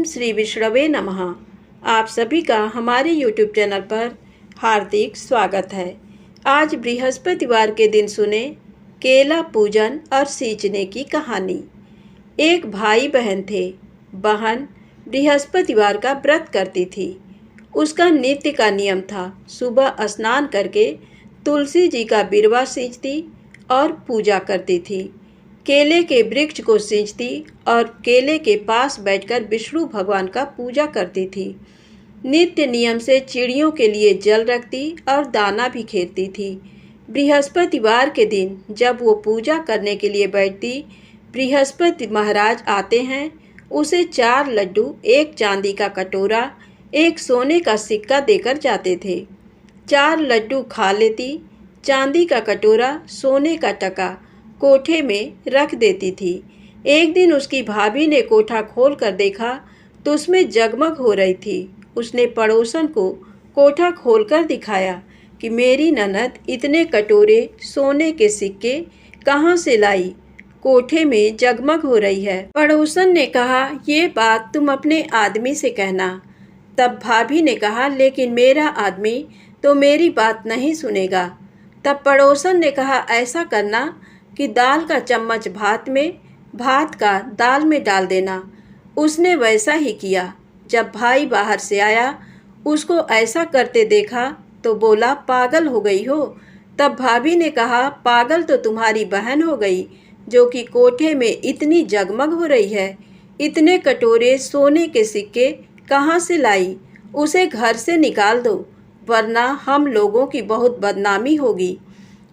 श्री विष्णवे नमः। आप सभी का हमारे YouTube चैनल पर हार्दिक स्वागत है। आज बृहस्पतिवार के दिन सुने केला पूजन और सींचने की कहानी। एक भाई बहन थे। बहन बृहस्पतिवार का व्रत करती थी। उसका नित्य का नियम था, सुबह स्नान करके तुलसी जी का बिरवा सींचती और पूजा करती थी। केले के वृक्ष को सींचती और केले के पास बैठकर विष्णु भगवान का पूजा करती थी। नित्य नियम से चिड़ियों के लिए जल रखती और दाना भी खेरती थी। बृहस्पतिवार के दिन जब वो पूजा करने के लिए बैठती, बृहस्पति महाराज आते हैं। उसे 4 लड्डू, एक चांदी का कटोरा, एक सोने का सिक्का देकर जाते थे। 4 लड्डू खा लेती, चांदी का कटोरा, सोने का टका कोठे में रख देती थी। एक दिन उसकी भाभी ने कोठा खोलकर देखा तो उसमें जगमग हो रही थी। उसने पड़ोसन को कोठा खोलकर दिखाया कि मेरी ननद इतने कटोरे, सोने के सिक्के कहाँ से लाई? कोठे में जगमग हो रही है। पड़ोसन ने कहा, ये बात तुम अपने आदमी से कहना। तब भाभी ने कहा, लेकिन मेरा आदमी तो मेरी बात नहीं सुनेगा। तब पड़ोसन ने कहा, ऐसा करना कि दाल का चम्मच भात में, भात का दाल में डाल देना। उसने वैसा ही किया। जब भाई बाहर से आया, उसको ऐसा करते देखा तो बोला, पागल हो गई हो? तब भाभी ने कहा, पागल तो तुम्हारी बहन हो गई जो कि कोठे में इतनी जगमग हो रही है। इतने कटोरे सोने के सिक्के कहाँ से लाई? उसे घर से निकाल दो, वरना हम लोगों की बहुत बदनामी होगी।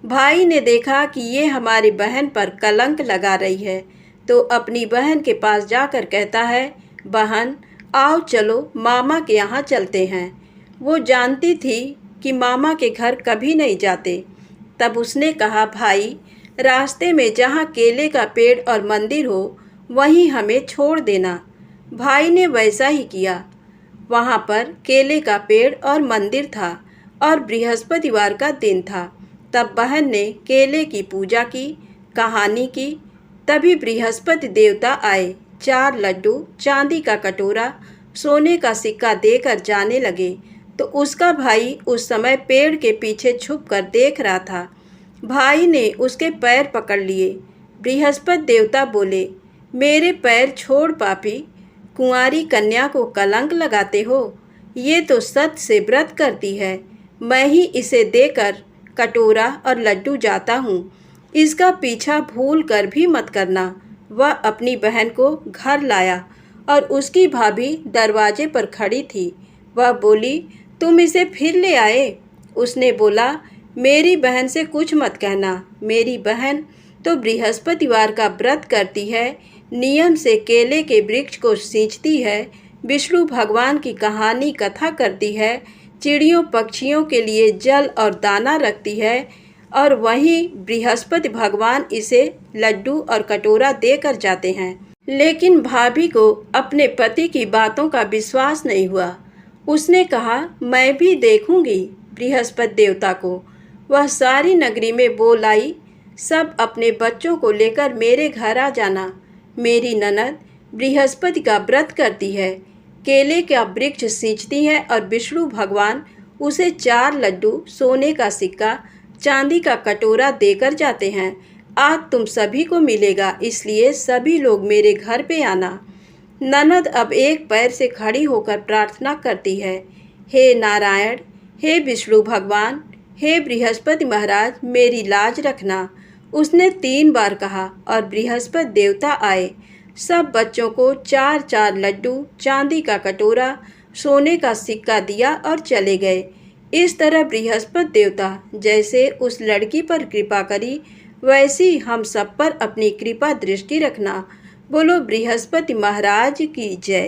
भाई ने देखा कि ये हमारी बहन पर कलंक लगा रही है, तो अपनी बहन के पास जाकर कहता है, बहन आओ चलो मामा के यहाँ चलते हैं। वो जानती थी कि मामा के घर कभी नहीं जाते। तब उसने कहा, भाई रास्ते में जहाँ केले का पेड़ और मंदिर हो वहीं हमें छोड़ देना। भाई ने वैसा ही किया। वहाँ पर केले का पेड़ और मंदिर था और बृहस्पतिवार का दिन था। तब बहन ने केले की पूजा की, कहानी की। तभी बृहस्पति देवता आए। 4 लड्डू, चांदी का कटोरा, सोने का सिक्का देकर जाने लगे तो उसका भाई उस समय पेड़ के पीछे छुपकर देख रहा था। भाई ने उसके पैर पकड़ लिए। बृहस्पति देवता बोले, मेरे पैर छोड़ पापी, कुंवारी कन्या को कलंक लगाते हो। ये तो सत्य से व्रत करती है। मैं ही इसे देकर कटोरा और लड्डू जाता हूँ। इसका पीछा भूल कर भी मत करना। वह अपनी बहन को घर लाया और उसकी भाभी दरवाजे पर खड़ी थी। वह बोली, तुम इसे फिर ले आए? उसने बोला, मेरी बहन से कुछ मत कहना। मेरी बहन तो बृहस्पतिवार का व्रत करती है, नियम से केले के वृक्ष को सींचती है, विष्णु भगवान की कहानी कथा करती है, चिड़ियों पक्षियों के लिए जल और दाना रखती है और वहीं बृहस्पति भगवान इसे लड्डू और कटोरा देकर जाते हैं। लेकिन भाभी को अपने पति की बातों का विश्वास नहीं हुआ। उसने कहा, मैं भी देखूंगी बृहस्पति देवता को। वह सारी नगरी में बोल आई, सब अपने बच्चों को लेकर मेरे घर आ जाना। मेरी ननद बृहस्पति का व्रत करती है, केले का वृक्ष सींचती है और विष्णु भगवान उसे 4 लड्डू, सोने का सिक्का, चांदी का कटोरा देकर जाते हैं। आज तुम सभी को मिलेगा, इसलिए सभी लोग मेरे घर पे आना। ननद अब एक पैर से खड़ी होकर प्रार्थना करती है, हे नारायण, हे विष्णु भगवान, हे बृहस्पति महाराज, मेरी लाज रखना। उसने 3 बार कहा और बृहस्पति देवता आए। सब बच्चों को 4-4 लड्डू, चांदी का कटोरा, सोने का सिक्का दिया और चले गए। इस तरह बृहस्पति देवता जैसे उस लड़की पर कृपा करी, वैसी हम सब पर अपनी कृपा दृष्टि रखना। बोलो बृहस्पति महाराज की जय।